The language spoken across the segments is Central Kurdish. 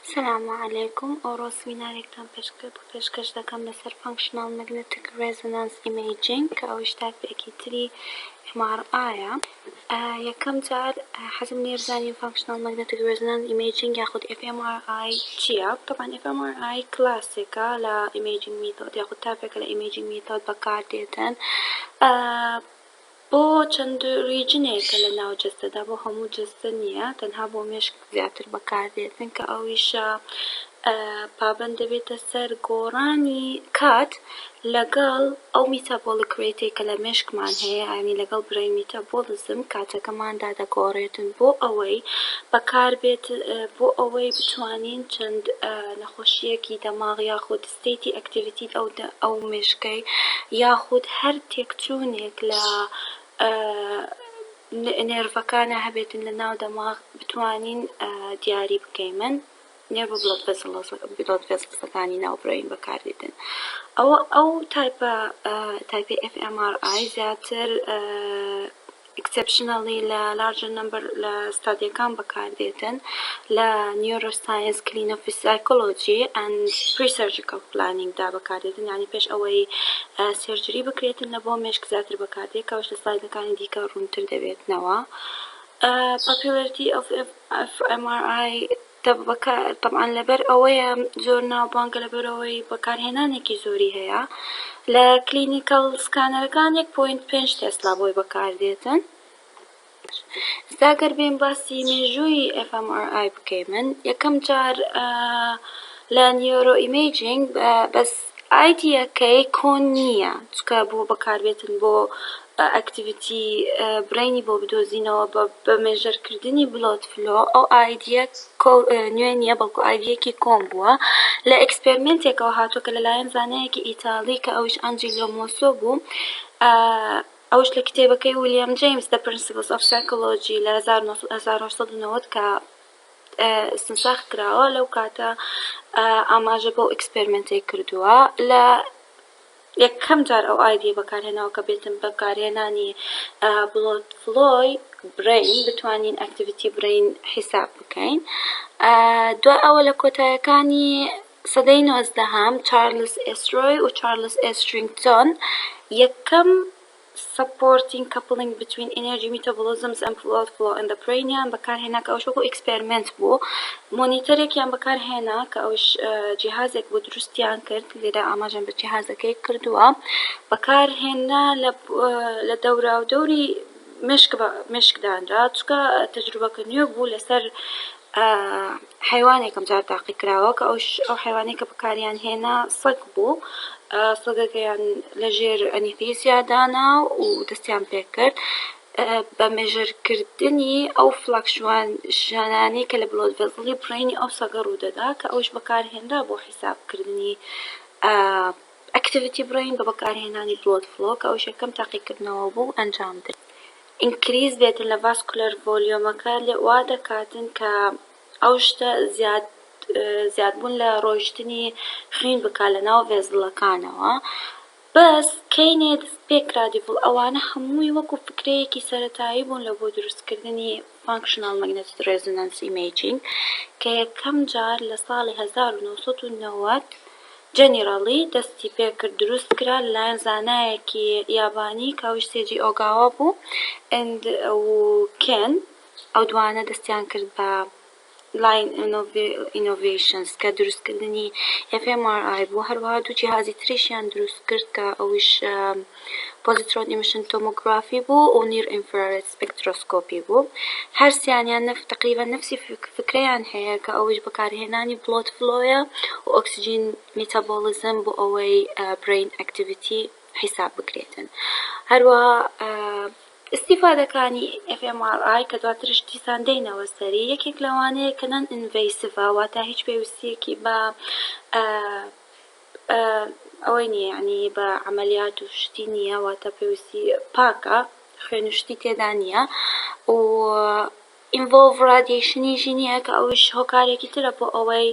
السلام عليكم. ئەوڕۆ سیمینارێکتان پێشکەش دەکەم لەسەر فانکشنال مەگنەتیک ڕێزۆنانس ئیمەیجینگ کە ئەوش تاپێکی تری MRIە. یەکەم جار حەزم لێ بزانین فانکشنال مەگنەتیک ڕێزۆنانس ئیمەیجینگ یاخود FMRI چییە؟ طبعا FMRI کلاسێکە لە ئیمەیجینگ میتۆد یاخود تاپێکە لە ئیمەیجینگ میتۆد بەکاردێتن بۆ چەند ریجنێکە لە ناو جەستەدا، بۆ هەموو جەستە نییە، تەنها بۆ مێشک زیاتر بەکاردێتن کە ئەویشە پابەند دەبێتە سەر گۆڕانی کات لەگەڵ ئەو میتابۆلیک ڕێتێک کە لە مێشکمان هەیە، یعنی لەگەڵ برین میتابۆلیزم کاتەکەماندا دەگۆڕێتن بۆ ئەوەی بەکاربێت بۆ ئەوەی بتوانین چەند نەخۆشیەکی دەماغ یاخود ستێتی ئەکتیڤیتی ئەو مێشکەی یاخود هەر تێکچوونێک لە نێرڤەکانە هەبێتن لە ناو دەماغ بتوانین دیاری بکەیمن. نێرڤ بلۆد ڤێسڵەکانی ناو برین بەکاردێتن. ئەو تایپی FMRI زیاتر exceptionally لە larger number لە ستادیەکان بەکاردێتن لە neuroscience clinical psychology and pre-surgical planning دا بەکاردێتن، یعنی پێش ئەوەی سێرجری بکرێتن لە بۆ مێشک زیاتر بەکاردێت کەوش لە سلایدەکانی دیکە ڕوونتر دەبێتنەوە. Popularity of FMRI طبعا لەبەر ئەوەیە زۆر ناوبانگە لەبەر ئەوەی بەکارهێنانێکی زۆری هەیە لە کلینیکەڵ سکانەرەکان 1.5 تێسلا بۆی بەکاردێتن. ئێستا بێن باسی مێژووی FMRI بکەیمن. یەکەم جار لە نیۆرۆ ئیمەیجینگ بەس ئایدیەکەی کۆن نییە، چکە بۆ بەکاربێتن بۆ ئەکتیڤیتی برینی بۆ بدۆزینەوە بە مێژەرکردنی بلۆد فلۆ. ئەو ئایدیە نوێ نییە، بەڵکو ئایدیەکی کۆن بووە لە ئەکسپێرمنتێکەوە هاتووە کە لەلایەن زانایەکی ئیتاڵی کە ئەوش ئەنجیلۆ مۆسۆ بوو. ئەوش لە کتێبەکەی ویلیام جەیمس The Principles of Psychology لە 1990 کە استنساخ کراوە، لەو کاتە ئاماژە بۆ ئەکسپێرمنتێک کردووە لە یەکەم جار ئەو ئایدیە بەکارهێناوە کە بێتن بەکارهێنانی بلۆد فلۆی برین بتوانین ئەکتیڤیتی برین حیساب بکەین. دوای ئەوە لە کۆتاییەکانی سەدەی 19هەم چارلز ئێسترۆی و چارلز ئێسترینگتۆن یەکەم supporting coupling between energy metabolisms and blood flow in the brain یان بەکارهێنا کە ئەوش وەکو ئەکسپێرمنت بوو. مۆنیتەرێکیان بەکارهێنا کە ئەوش جیهازێک بۆ دروستیان کرد، لێرە ئاماژەم بە جیهازەکەی کردووە، بەکارهێنا لە دەورا و دەوری مێشکدانرا، چکە تەجروبەکە نوێ بوو لەسەر حیوانێکم جار تاقی کراوە کە ئەو حیوانێک کە بەکاریان هێنا سەگ بوو. سەگەکەیان لەژێر ئەنیستێزیا دانا و دەستیان پێ کرد بە مێژەرکردنی ئەو فلاکشوانانەی کە لە بلۆد ڤێزڵی برینی ئەو سەگە ڕوودەدا کە ئەوش بەکارهێنرا بۆ حیسابکردنی ئەکتیڤیتی برین بە بەکارهێنانی بلۆد فلۆ کە ئەوش یەکەم تاقیکردنەوە بوو ئەنجام درا. ئینکریز بێتن لە ڤاسکولەر ڤۆلیۆمەکە وا دەکاتن کە ئەو شتە زیادبوون لە ڕۆیشتنی خوێن بکات لە ناو ڤێزڵەکانەوە. بەس کەینێ دەست پێکرادیڤڵ ئەوانە هەمووی وەکو فکرەیەکی سەرەتایی بوون لە بۆ دروستکردنی فانکشنال مەگنەتیک ڕێزۆنانس ئیمەیجینگ کە یەکەم جار لە ساڵی 1990 جەنیڕەڵی دەستی پێکرد دروست کرا لەلایەن زانایەکی یابانی کە ئەوش سێجی ئۆگاوا بوو و کێن. ئەو دوانە دەستیان کرد بە لاین ئینۆڤیشنز کە دروستکردنی FMRI بوو. هەروەها دوو جیهازی تریشیان دروست کرد کە ئەوش پۆزیترۆن ئیمیشن تۆمۆگرافی بوو و نیر ئینفرارێد سپێکترۆسکۆپی بوو. هەرسیانیان تقریبا نفسی فکرەیان هەیە کە ئەوش بەکارهێنانی بلۆد فلۆیە و ئۆکسیجین میتابۆلیزم بۆ ئەوەی برین ئەکتیڤیتی حیساب بکرێتن. هەروەها استیفادەکانی FMRI کە دواترش دیسان دەینەوە سەری، یەکێک لەوانەیە کە نان ئینڤەیسڤە، واتە هیچ پێویستیەکی بە ئەوەی نییە، یعنی بە عەمەلیات و شتی نییە، واتە پێویستی پاکە، خوێن و شتی تێدا نییە و ئینڤۆڵڤ ڕادیێشنیشی نییە کە ئەوش هۆکارێکی ترە بۆ ئەوەی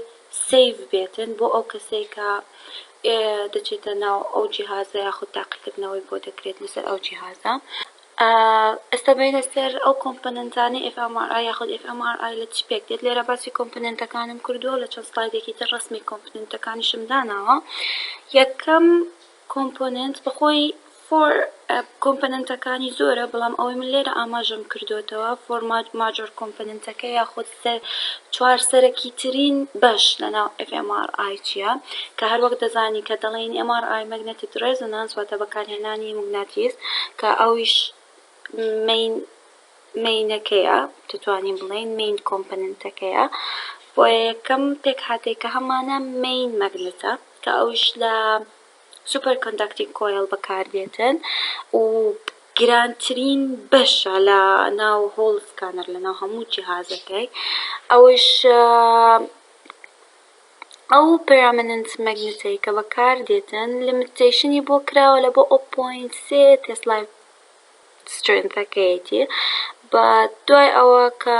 سەیڤ بێتن بۆ ئەو کەسێک کە دەچێتە ناو ئەو جیهازە یاخود تاقیکردنەوەی بۆ دەکرێت لەسەر ئەو جیهازە. ئێستا بینە سەر ئەو کۆمپۆنەنتانەی FMRI یاخود FMRI لە چ پێک دێت. لێرە باسی کۆمپۆنەنتەکانم کردووە لە چەند سلایدێکی تر ڕسمی کۆمپۆنەنتەکانیشم داناوە. یەکەم کۆمپۆنەنت بەخۆی کۆمپۆنەنتەکانی زۆرە، بەڵام ئەوەی من لێرە ئاماژەم کردوێتەوە ماجۆر کۆمپۆنەنتەکە یاخود چوار سەرەکی ترین بەش لەناو FMRI چییە، کە هەر وەک دەزانی کە دەڵێن MRI مەگنەتیک ڕێزۆنانس واتە بەکارهێنانی موگناتیس، کە ئەویش مینەکەیە، دەتوانین بڵێن مین کۆمپۆنەنتەکەیە. بۆ یەکەم پێک هاتێک کە هەمانە مین مەگنەتە، کە ئەویش لە سوپەر کۆنداکتینگ کۆیل بەکاردێتن و گرانترین بەشە لە ناو هۆڵ سکانەر لە ناو هەموو جیهازەکەی. ئەوش ئەو پەرمەننت مەگنەتەی کە بەکاردێتن لیمیتیشنی بۆ کراوە لە بۆ 0.3 تسلای سترێنثەکەیەتی، بە دوای ئەوە کە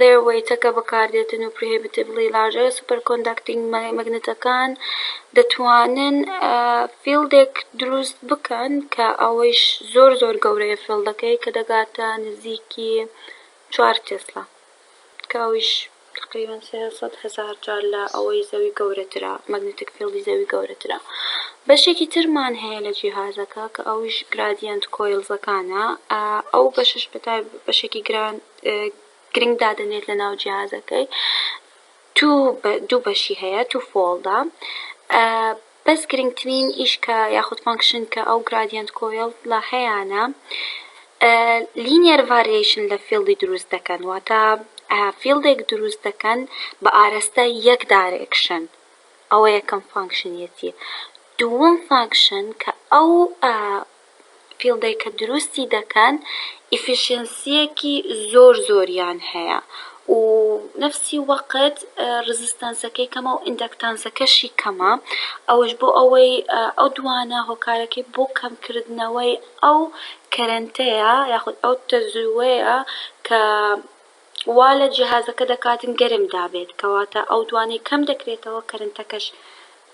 their weight-ەکە بەکاردێتن و prohibitively larger سوپەر کۆنداکتینگ مەگنەتەکان دەتوانن فیلدێک دروست بکەن کە ئەوەش زۆر گەورەیە فیلدەکەی، کە دەگاتە نزیکی 4 تسلا، کە ئەویش تقریبا 300,000 جار لە ئەوەی زەوی گەورەترە، مەگنەتیک فیلدی زەوی گەورەترە. بەشێکی ترمان هەیە لە جیهازەکە کە ئەویش گرادیەنت کۆیلزەکانە. ئەو بەشش بەشێکی گرنگ دادەنێت لە ناو جیهازەکەی. دوو بەشی هەیە، تو فۆڵدا. بەس گرنگترین ئیش کە یاخود فانکشن کە ئەو گرادیەنت کۆیل لە هەیەە لینیەر ڤاریشن لە فیلدی دروست دەکەن، واتە فیلدێک دروست دەکەن بە ئاراستە یەک دایرێکشن. ئەوە یەکەم فانکشنیەتی. دووەم فانکشن کە ئەو فیلدێک کە دروستی دەکەن ئیفیشنسیەکی زۆریان هەیە و نفسی وەقت ڕزستانسەکەی کەمە و ئیندەکتانسەکەشی کەمە. ئەوش بۆ ئەوەی ئەو دوانە هۆکارەکەی بۆ کەمکردنەوەی ئەو کەرەنتەیە یاخود ئەو تەزووەیە کە وا لە جیهازەکە دەکاتن گەرم دابێت، کەواتە ئەو دوانەی کەم دەکرێتەوە کەرەنتەکەش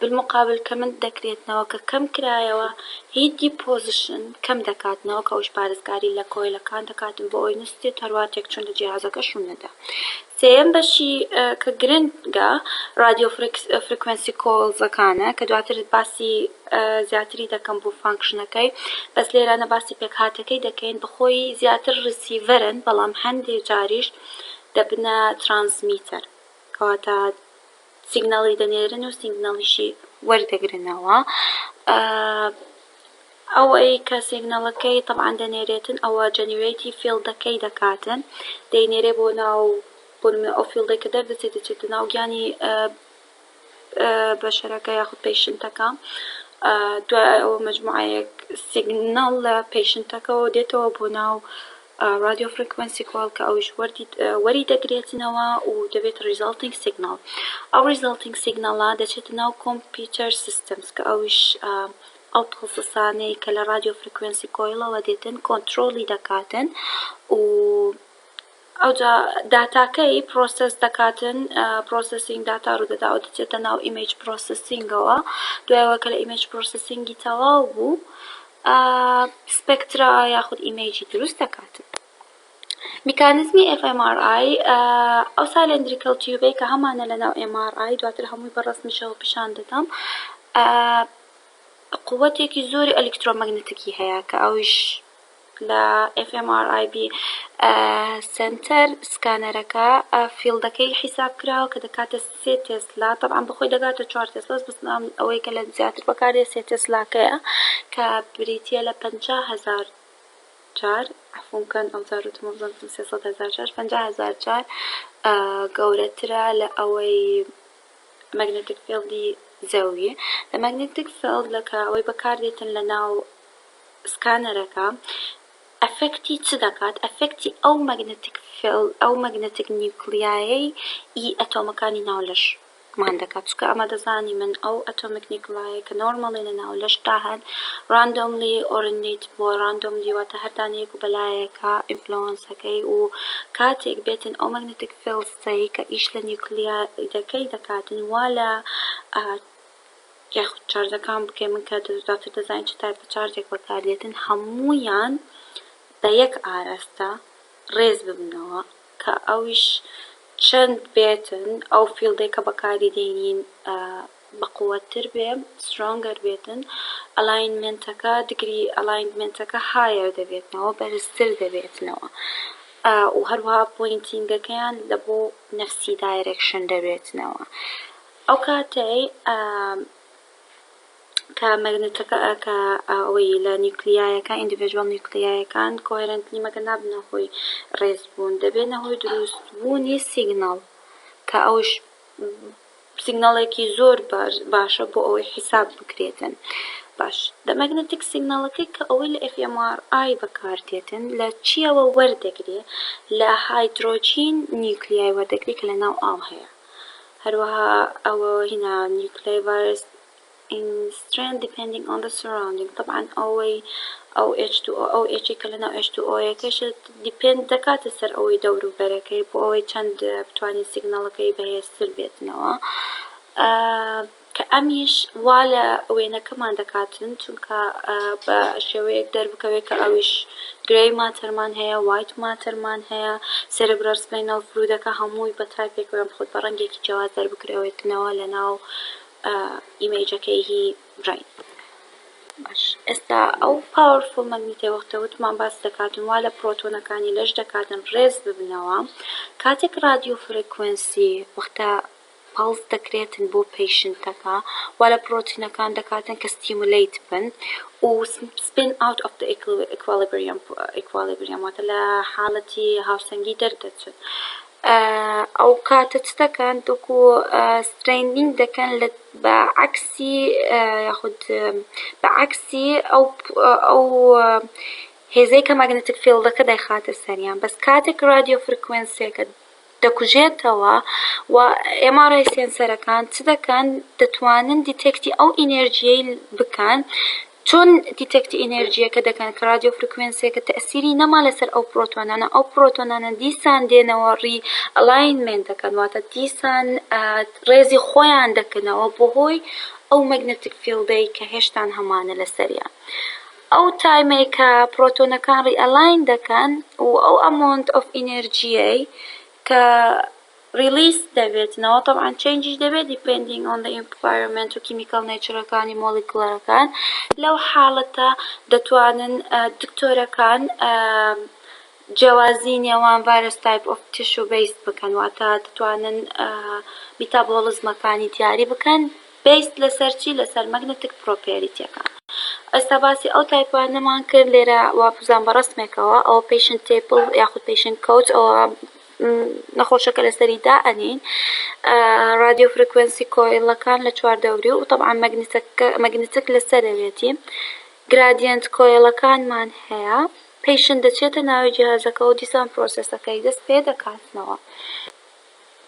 بالمقابل کە من دەکرێتنەوە کە کەم کرایەوە هیچ دیپۆزیشن کەم دەکاتنەوە، کە ئەوش پارێزگاری لە کۆیلەکان دەکاتن بۆ ئەوی نستێت هەروە تێکچوون لە جیهازەکە شوونەدا. سێم بەشی کە گرنگە رادیۆ فریکوێنسی کۆیلزەکانە، کە دواتر باسی زیاتری دەکەم بۆ فانکشنەکەی، بەس لێرانە باسی پێکهاتەکەی دەکەین. بەخۆی زیاتر ڕسیڤەرن، بەڵام هەندێک جاریش دەبنە ترانسمیتەر، کەواتە سیگناڵی دەنێرن و سیگناڵیشی وەردەگرنەوە. ئەوەی کە سیگناڵەکەی طبعاً دەنێرێتن ئەوە جەنیرێتی فیلدەکەی دەکاتن، دەینێرێ بۆ ناو ئەو فیلدەی کە دەردەچێت دەچێتە ناو گیانی بەشەرەکە یاخود پێشنتەکە. دوای ئەوە مجموعەیەک سیگناڵ لە پێشنتەکەەوە دێتەوە بۆ ناو رادیۆ فریکوێنسی کۆیل، کە ئەویش وەری دەگرێتنەوە و دەبێت ریزالتینگ سیگناڵ. ئەو ریزالتینگ سیگناڵە دەچێتە ناو کۆمپیوتەر سیستەمز، کە ئەویش ئەو پڵسەسانەی کە لە رادیۆ فریکوێنسی کۆیلەوە دێتن کۆنترۆلی دەکاتن و ئەوجا داتاکەی پرۆسس دەکاتن، پرۆسسینگ داتا ڕوودەدا و دەچێتە ناو ئیمەیج پرۆسسینگەوە. دوایەوە کە لە ئیمەیج پرۆسسینگی تەواو بوو سپێکترا یاخود ئیمەیجی دروست دەکاتن. میکانیزمی FMRI ئەو سالندریکەل تیوبەی کە هەمانە لە ناو MRI دواتر هەمووی بەڕەسمیشەوە پیشان دەدەم، قووەتێکی زۆری ئەلکترۆمەگنەتیکی هەیە کە ئەویش لە FMRI سنتەر سکانەرەکە فیلدەکەی حیساب کراوە کە دەکاتە 3 تسلا، طبعا بەخۆی دەگاتە 4 تسلا، بس ئەوەی کە لە زیاتر بەکارێ 3 تسلاکەیە، کە بریتیە لە 50,000 جار عفونکەن ئەو جارتمە بزن 300,000 جار 50,000 جار گەورەترە لە ئەوەی مەگنەتیک فیلدی زەوی. لە مەگنەتیک فیلد لەکە ئەوەی بەکاردێتن لە ناو سکانەرەکە ئەفەکتی چ دەکات؟ ئەفەکتی ئەو مەگنەتیک فیلد ئەو مەگنەتیک نیوکلیایەی ئەتۆمەکانی ناولەش مان دەکات، چکە ئەمە دەزانی من ئەو ئەتۆمیک نیوکلایە کە نۆرمەڵی لە ناولەشدا هەن ڕاندۆملی ئۆرینیت بۆ ڕاندۆملی واتە هەردانەیەک و بەلایەکە ئینفلۆنسەکەی و کاتێک بێتن ئەو مەگنەتیک فیلدسەی کە ئیش لە نیوکلیایەکەی دەکاتن وا لە یاخود چارجەکان بکەین من کە دواتر دەزانین چ تایپە چارجێک بەکاردێتن، هەموویان بە یەک ئاراستە ڕێز ببنەوە کە ئەویش چەند بێتن ئەو فیلدێک کە بەکاری دێنین بەقووەتر بێ سترۆنگەر بێتن ئەلاینمنتەکە دگری ئەلاینمنتەکە هایر دەبێتنەوە بەرزتر دەبێتنەوە و هەروەها پۆینتینگەکەیان لە بۆ نەفسی دایرێکشن دەبێتنەوە ئەو کاتەی کە مەگنێتەکە کە ئەوەی لە نیوکلیایەکان ئیندیڤیژوەڵ نیوکلیایەکان کۆهرنتلی مەگە نابنە هۆی ڕێزبوون دەبێنە هۆی دروستبوونی سیگنەڵ کە ئەوش سیگنەڵێکی زۆر باشە بۆ ئەوەی حیساب بکرێتن باش دە مەگنێتیک سیگنەڵەکەی کە ئەوەی لە FMRI بەکاردێتن لە چیەوە وەردەگرێ لە هایدرۆجین نیوکلیای وەردەگری کە لە ناو ئاو هەیە هەروەها ئەوە هینا نیوکلیای ڤایرس in strength depending on the surrounding طبعا أو H2O أو H کە لەناو H2O یەکەش depend دەکاتە سەر ئەوەی دەور و بەرەکەی بۆ ئەوەی چەند بتوانین سیگنەڵەکەی بەهێزتر بێتنەوە کە ئەمیش وا لە وێنەکەمان دەکاتن چونکە بە شێوەیەک دەربکەوێت کە ئەویش گرەی ماتەرمان هەیە وایت ماتەرمان هەیە سێرەبرال سپاینال فلویدەکە هەمووی بە تایپێک بەم خۆت بە ڕەنگێکی جیاواز دەربکرێتنەوە لە ناو ئیمەیجەکەی هی براین باش ئێستا ئەو پاوەرفوڵ مەگنیتەی وەختە وتمان باس دەکاتن وا لە پرۆتۆنەکانی لەش دەکاتن ڕێز ببنەوە کاتێک رادیۆ فرێکوێنسی وەختە پەڵس دەکرێتن بۆ پێشنتەکە وا لە پرۆتینەکان دەکاتن کە ستیمولیت بن و spin out of the equilibrium واتە لە حاڵەتی هاوسەنگی دەردەچن ئەو کاتە چ دەکەن دوکو سترینینگ دەکەن بە عکسی ئەو هێزەی کە ماگنێتیک فیلدەکە دەیخاتە سەریان بەس کاتێک رادیۆ فرێکوێنسیەکە دەکوژێتەوە و MRI سێنسەرەکان چ دەکەن دەتوانن دیتێکتی ئەو ئینێرژیەی بکەن چۆن دیتێکتی ئینێرژیەکە دەکەن کە رادیۆ فرێکوێنسیەکە تەئسیری نەما لەسەر ئەو پرۆتۆنانە دیسان دێنەوە ڕی ئەلاینمنت دەکەن واتە دیسان ڕێزی خۆیان دەکەنەوە بۆ هۆی ئەو مەگنێتیک فیلدەی کە هێشتان هەمانە لەسەریان ئەو تایمەی کە پرۆتۆنەکان ڕی ئەلاین دەکەن و ئەو ئەمۆنت ئۆف ئینێرژیەی کە ریلیس دەبێتنەوە طبعا چێنجیش دەبێت depending on the environment و chemical nature-ەکانی مۆلیکولەرەکان لەو حاڵەتە دەتوانن دکتۆرەکان جیاوازی نێوان ڤایرس تایپ ئۆف تیشو بیس بکەن واتە دەتوانن میتابۆلیزمەکانی دیاری بکەن بیست لەسەر چی لەسەر مەگنێتیک پرۆپێریتیەکان ئێستا باسی ئەو تایپانەمان کرد لێرە وا بزان بە ڕەسمێکەوە ئەوە پیشنت تێبڵ یاخود پیشنت کۆچ ئەوە نەخۆشەکە لەسەری دائەنین رادیۆ فرێکوێنسی کۆیلەکان لە چواردەوری و طبعا مەگنێتیک لەسەرەوێتی گرادیەنت کۆیلەکانمان هەیە پیشنت دەچێتە ناوی جیهازەکە و دیسان پرۆسەسەکەی دەست پێ دەکاتنەوە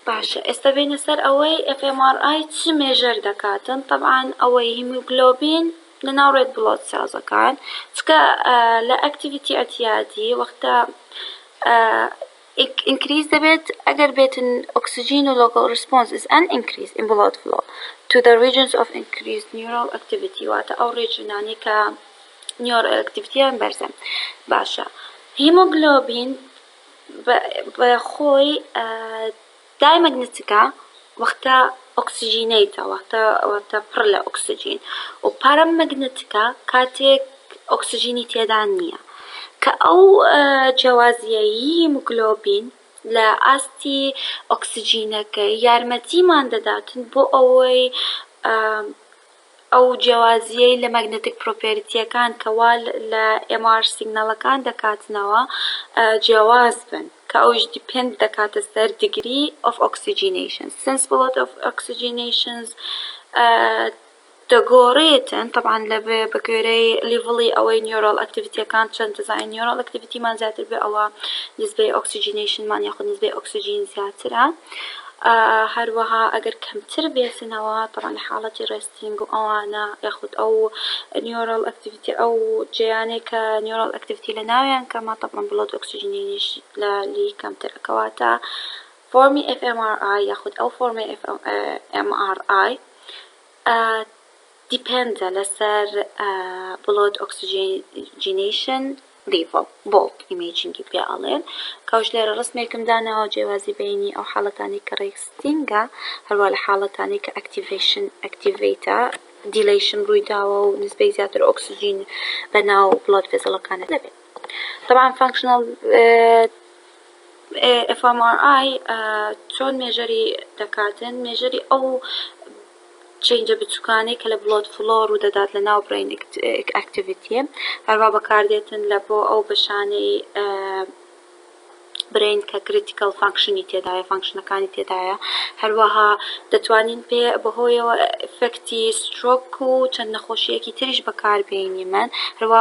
باشە ئێستا بینە سەر ئەوەی FMRI چ مێژەر دەکاتن طبعا ئەوەی هیموگلۆبین لە ناو ڕێد بڵۆد سێڵزەکان چکە لە ئەکتیڤیتی ئەتیادی وەختە increase دەبێت ئەگەر بێتن oxygen و local response is an increase in blood flow to the regions of increased neural activity واتە ئەو ڕێژنانی کە neural activityیان بەرزە باشە هیموگلۆبین بە خۆی دای مەگنێتیکە وەختە ئۆکسیژینەیتە وەختە پڕ لە ئۆکسیژین و پارە مەگنێتیکە کاتێک ئۆکسیژینی تێدا نییە کە ئەو جیاوازیە هیموگلۆبین لە ئاستی ئۆکسیژینەکەی یارمەتیمان دەداتن بۆ ئەوەی ئەو جیاوازیەی لە مەگنێتیک پرۆپێریتیەکان کەوا لە MR سیگنەڵەکان دەکاتنەوە جیاواز بن کە ئەوش دیپند دەکاتە سەر degree of oxygenation sensibility of oxygenations دەگۆڕێتن طبعا لە بەگوێرەی لیڤڵی ئەوەی نیۆرال ئەکتیڤیتیەکان چەند دەزانین نیۆرال ئەکتیڤیتیمان زیاتر بێ ئەوە نسبەی ئۆکسیژینیشنمان یاخود نسبەی ئۆکسیژین زیاترە هەروەها ئەگەر کەمتر بێتنەوە طبعا لە حاڵەتی ڕێستینگ و ئەوانە یاخود ئەو نیۆرال ئەکتیڤیتی ئەو جێیانەی کە نیۆرال ئەکتیڤیتی لە ناویان کەمە طبعا بڵۆد ئۆکسیژینیش لە لی کەمتر کەواتە فۆرمی FMRI یاخود ئەو فۆرمی FMRI دیپەندە لەسەر بڵۆد ئۆکسیژینیشن لیڤڵ بۆڵد ئیمێجینگی پێ ئەڵێن کەوش لێرە ڕسمێکم داناوە جیاوازی بینی ئەو حاڵەتانی کە ڕێکستینگە هەروە لە حاڵەتانی کە ئەکتیڤیتە دیلیشن ڕووی داوە و نسبەی زیاتر ئۆکسجین بەناو بڵۆد فێزەڵەکانە دەبێت. طبعا فانکشنال FMRI چۆن مێژەری دەکاتن مێژەری ئەو چینجە بچووکانەی کە لە بلۆد فلۆ ڕوو دەدات لە ناو برین ئەکتیڤیتیە هەروە بەکاردێتن لە بۆ ئەو بەشانەی برین کە کریتیکەل فانکشنی تێدایە فانکشنەکانی تێدایە هەروەها دەتوانین پێ بەهۆیەوە ئفەکتی سترۆک و چەند نەخۆشیەکی تریش بەکاربێنی من هەروە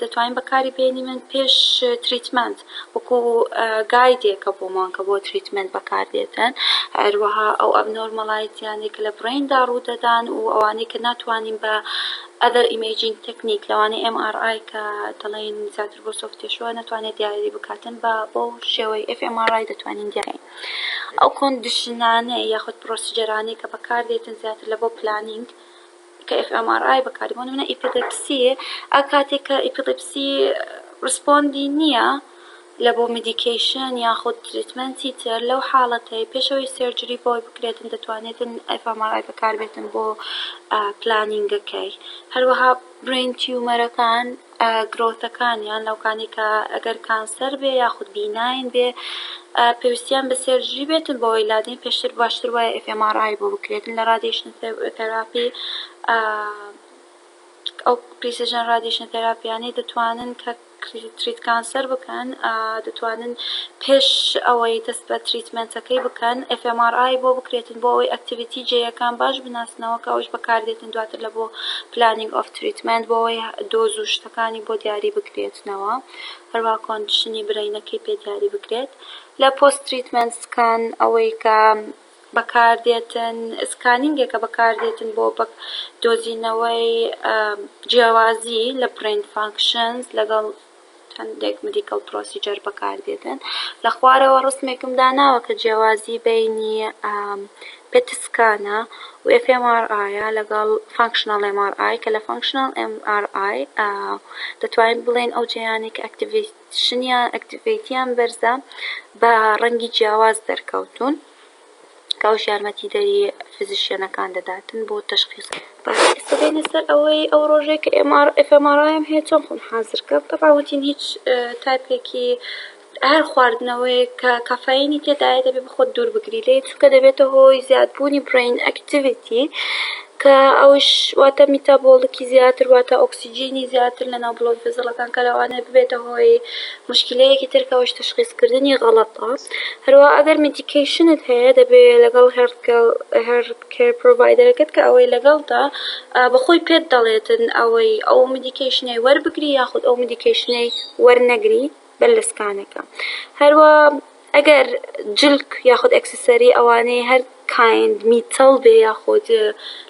دەتوانین بەکاری بێنی من پێش تریتمنت وەکو گایدێکە بۆمان کە بۆ تریتمنت بەکاردێتن هەروەها ئەو ئەبنۆرمەڵایەتیانێک کە لە بریندا ڕوو دەدان و ئەوانەی کە ناتوانین بە other imaging technique لەوانەی MRI کە دەڵێن زیاتر بۆ سۆفتێشەوە ناتوانێت دیاری بکاتن بۆ شێوەی FMRI دەتوانین دیارین ئەو کۆندیشنانە یاخود پرۆسیجەرانەی کە بەکاردێتن زیاتر لە بۆ پلانینگ کە FMRI بەکاردێتن منە ئیپیلپسیە کاتێک کە ئیپیلپسی ڕسپۆندی نییە لە بۆ مدیکیشن یاخود تریتمنتی تر لەو حاڵەتەی پێشەوەی سێرجری بۆی بکرێتن دەتوانێتن FMRI بەکاربێتن بۆ پلانینگەکەی هەروەها برین تیومەرەکان گرۆتەکانیان لەوکانی کە ئەگەر کانسەر بێ یاخود بیناین بێ پێویستیان بە سێرجری بێتن بۆ ئیلادین پێشتر باشتر وایە FMRI بۆ بکرێتن لە رادیشن تێراپی ئەو پریسیژن رادیشن تێراپیانەی دەتوانن کە تریت کانسەر بکەن دەتوانن پێش ئەوەی دەست بە تریتمنتەکەی بکەن FMRI بۆ بکرێتن بۆ ئەوەی ئەکتیڤیتی جێیەکان باش بناسنەوە کە ئەوش بەکاردێتن دواتر لە بۆ پلانینگ ئۆف تریتمنت بۆ ئەوەی دۆز و شتەکانی بۆ دیاری بکرێتنەوە هەروە کۆندیشنی برینەکەی پێ دیاری بکرێت لە پۆست تریتمنتکان ئەوەی کە بەکاردێتن سکانینگێکە بەکاردێتن بۆ دۆزینەوەی جیاوازی لە برین فانکشنز لەگەڵ هەندێک مدیکەل پرۆسیجەر بەکاردێتن لە خوارەوە ڕسمێکم داناوە کە جیاوازی بینی پێتسکانە و FMRI لەگەڵ فانکشنال MRI کە لە فانکشنال MRI دەتوانین بڵێن ئەو جیانێک ئەکتیڤیتیان بەرزە بە ڕەنگی جیاواز دەرکەوتون کەوش یارمەتی دەری فیزیشیەنەکان دەداتن بۆ تەشخیص ئێستا بینە سەر ئەوەی ئەو ڕۆژێک کە FMRI م هەیە چۆن خۆم حازر کەم تەفاوەتین هیچ تایپێکی هەر خواردنەوەی کە کافەینی تێدایە دەبێت بخۆت دوور بگری لێ چونکە دەبێتە هۆی زیادبوونی برین ئەکتیڤیتی کە ئەوش واتە میتابۆڵیکی زیاتر واتە ئۆکسیجینی زیاتر لە ناو بڵۆد فێزەڵەکان کە لەوانە ببێتە هۆی مشکلەیەکی تر کەەوەش تەشخیصکردنی غەڵەتە هەروە ئەگەر میدیکیشنت هەیە دەبێت لەگەڵ هێڵکێر پرۆڤایدەرەکەت کە ئەوەی لەگەڵدا بەخۆی پێت دەڵێتن ئەوەی ئەو میدیکیشنەی وەربگری یاخود ئەو میدیکیشنەی وەرنەگری بەلسکانەکە هەروە ئەگەر جلک یاخود ئەکسسەری ئەوانەی هەر کایند میتەڵ بێ یاخود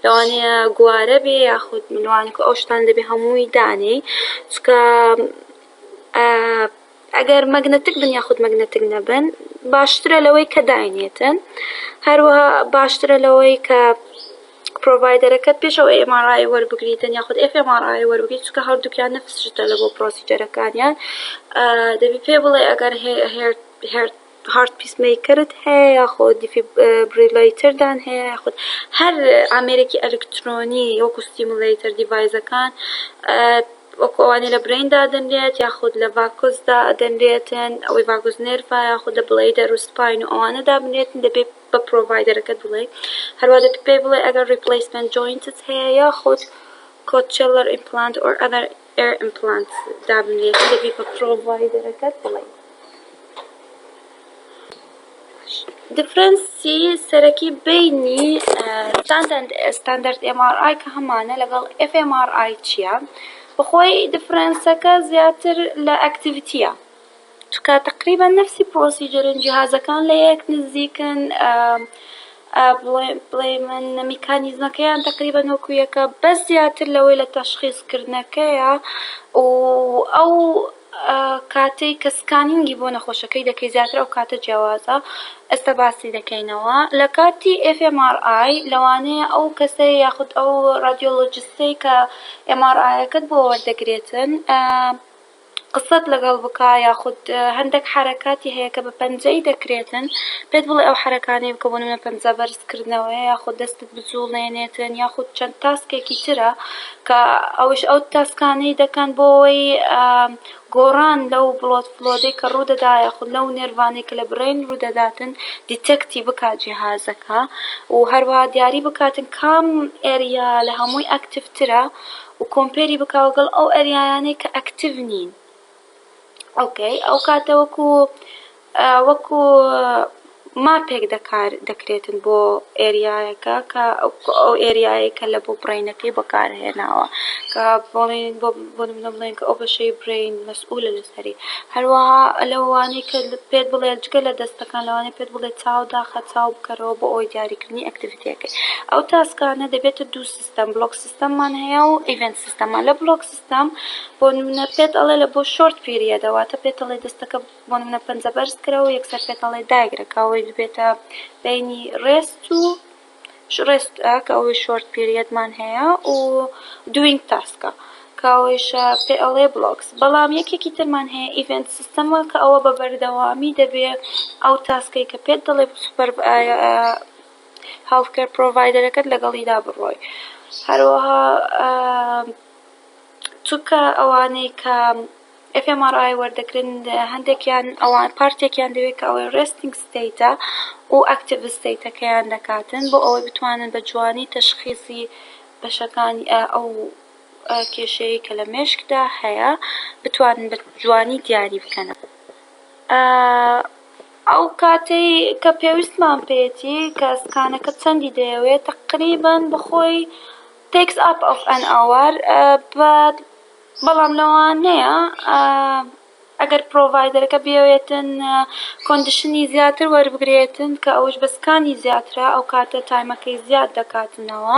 لەوانەیە گوارە بێ یاخود لەوانەیە ئەو شتان دەبێ هەمووی دانەی چکە ئەگەر مەگنەتیک بن یاخود مەگنەتیک نەبن باشترە لەوەی کە داینێتن هەروەها باشترە لەوەی کە پرۆڤایدەرەکەت پێشەوە MRI وەربگریتن یاخود FMRI وەربگریت چونکە هەردووکیان نفس شتە لە بۆ پرۆسیجەرەکانیان دەبی پێ بڵێ ئەگەر هارت پیسمیکرت هەیە یاخود دیفیبریلیتردان هەیە یاخود هەر ئامێرێکی ئەلکترۆنی وەکو ستیمولیتر دیڤایزەکان وەکو ئەوانەی لە بریندا دەنرێت یاخود لە ڤاکۆزدا دەنرێتن ئەوەی ڤاگۆز نێرڤە یاخود لە بڵێدە ڕووسپاین و ئەوانەدا بنرێتن دەبێت بە پرۆڤایدەرەکەت بڵێ هەروە دەبێت پێ بڵێ ئەگەر ریپلیسمنت جوینتت هەیە یاخود کۆچێلەر ئیمپلانت ئۆر ئەدەر ئێر ئیمپلانت دابنرێتن دەبێت بە پرۆڤایدەرەکەت بڵێ دیفرەنسی سەرەکی بینی ستاندەرد MRI کە هەمانە لەگەڵ FMRI چییە بەخۆی دیفرەنسەکە زیاتر لە ئەکتیڤیتیە چونکە تقریبا نفسی پرۆسیجەرن جیهازەکان لە یەک نزیکن بڵێ من میکانیزمەکەیان تقریبا وەکو یەکە بەس زیاتر لەوەی لە تەشخیصکردنەکەیە و ئەو کاتەی کە سکانینگی بۆ نەخۆشەکەی دەکەی زیاتر ئەو کاتە جیاوازە ئێستا باسی دەکەینەوە لە کاتی FMRI لەوانەیە ئەو کەسەی یاخود ئەو رادیۆلۆجستەی کە MRI-ەکەت بۆ وەردەگرێتن قسەت لەگەڵ بکە یاخود هەندێک حرەکاتی هەیە کە بە پەنجەی دەکرێتن پێت بڵێ ئەو حرەکانەی بکە بۆ نمونە پەنجە بەرزکردنەوەیە یاخود دەستت بجوڵێنێتن یاخود چەند تاسکێکی ترە کە ئەوش ئەو تاسکانەی دەکەن بۆ ئەوەی گۆڕان لەو بڵۆت فلۆدەی کە ڕوودەدا یاخود لەو نێروانەی کە لە برین ڕوودەداتن دیتەکتی بکات جیهازەکە و هەروەها دیاری بکاتن کام ئێریا لە هەمووی ئەکتیڤترە و کۆمپێری بکا لەگەڵ ئەو ئەریایانەی کە ئەکتیڤ نین. ئۆکەی ئەو کاتە وەکو ماپێک دەکرێتن بۆ ئێریایەکە کە ئەو ئێریایە کە لە بۆ برینەکەی بەکارهێناوە کە بڵێن کە ئەو بەشەی برین مەسئولە لەسەری هەروەها لەوانەی کە پێت بڵێ جگە لە دەستەکان لەوانەیە پێت بڵێ چاو داخە چاو بکەرەوە بۆ ئەوی دیاریکردنی ئەکتیڤیتیەکەی ئەو تاسکانە دەبێتە دوو سیستەم بلۆک سیستەممان هەیە و ئیڤنت سیستەممان لە بلۆک سیستەم بۆ نمونە پێت ئەڵێ لە بۆ شۆرت پیریەدەواتە پێت ئەڵێ دەستەکە بۆ نمونە پەنجە بەرز کرەوە یەکسەر پێت ئەڵێ دایگرەکەوەی بێتە بینی ڕێست و ڕێستە کە ئەوەی شۆرت پیریەدمان هەیە و دوینگ تاسکە کاوەیشە پێ ئەڵێ بلۆکس بەڵام یەکێکی ترمان هەیە ئیڤنت سیستەمە کە ئەوە بە بەردەوامی دەبێت ئەو تاسکەی کە پێت دەڵێ سوپەر هێڵثکێر پرۆڤایدەرەکەت لەگەڵیدا بڕۆی هەروەها چونکە ئەوانەی کە FMRI وەردەگرن هەندێکیان ئەوان پارتێکیان دەوێت کە ئەوەی ڕێستینگ ستەیتە و ئەکتیڤ ستەیتەکەیان دەکاتن بۆ ئەوەی بتوانن بە جوانی تەشخیصی بەشەکانی ئەو کێشەیە کە لە مێشکدا هەیە بتوانن بە جوانی دیاری بکەن. ئەو کاتەی کە پێویستمان پێێتی کە سکانەکە چەندی دەیەوێت تقریباً بخۆی takes up of an hour بەڵام لەوانەیە ئەگەر پرۆڤایدەرەکە بێوێتن کۆندیشنی زیاتر وەربگرێتن کە ئەوش بەسکانی زیاترە ئەو کاتە تایمەکەی زیاد دەکاتنەوە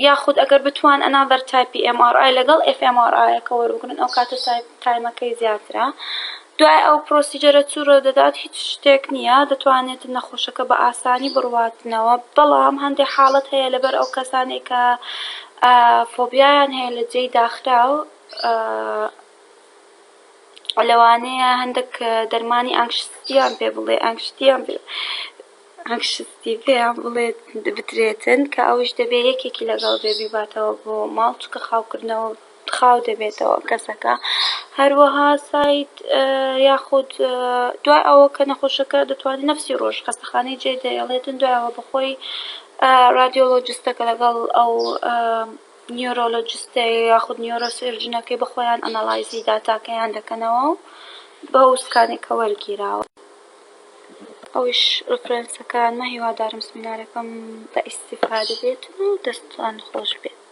یاخود ئەگەر بتوان ئەناذەر تایپی MRI لەگەڵ FMRI کە وەربگرن ئەو کاتە تایمەکەی زیاترە دوای ئەو پرۆسیجەرە چوورە دەدات هیچ شتێک نییە دەتوانێت نەخۆشەکە بە ئاسانی بڕواتنەوە بەڵام هەندێک حاڵەت هەیە لەبەر ئەو کەسانێک کە فۆبیایان هەیە لە جێی داخرا و لەوانەیە هەندێک دەرمانی ئانکشتیان پێ بڵێ ئانکشتی پێیان بڵێت بترێتن کە ئەوش دەبێت یەکێکی لەگەڵ بێ بیباتەوە بۆ ماڵ چکە خاوکردنەوە خاو دەبێتەوە کەسەکە هەروەها سایت یاخود دوای ئەوە کە نەخۆشەکە دەتوانێت نەفسی ڕۆژ خەستەخانەی جێ دەیەڵێتن دوایەوە بەخۆی رادیۆلۆجیستەکە لەگەڵ ئەو نیۆرۆلۆجیستە یاخود نیۆرۆسێرجنەکەی بەخۆیان ئەنەڵایزی داتاکەیان دەکەنەوە و بە سکانێکە وەرگیراوە ئەوش ڕفرەنسەکانمە هیوادارم سیمینارەکەم بە ئیستیفادە بێتن و دەستان خۆش بێت.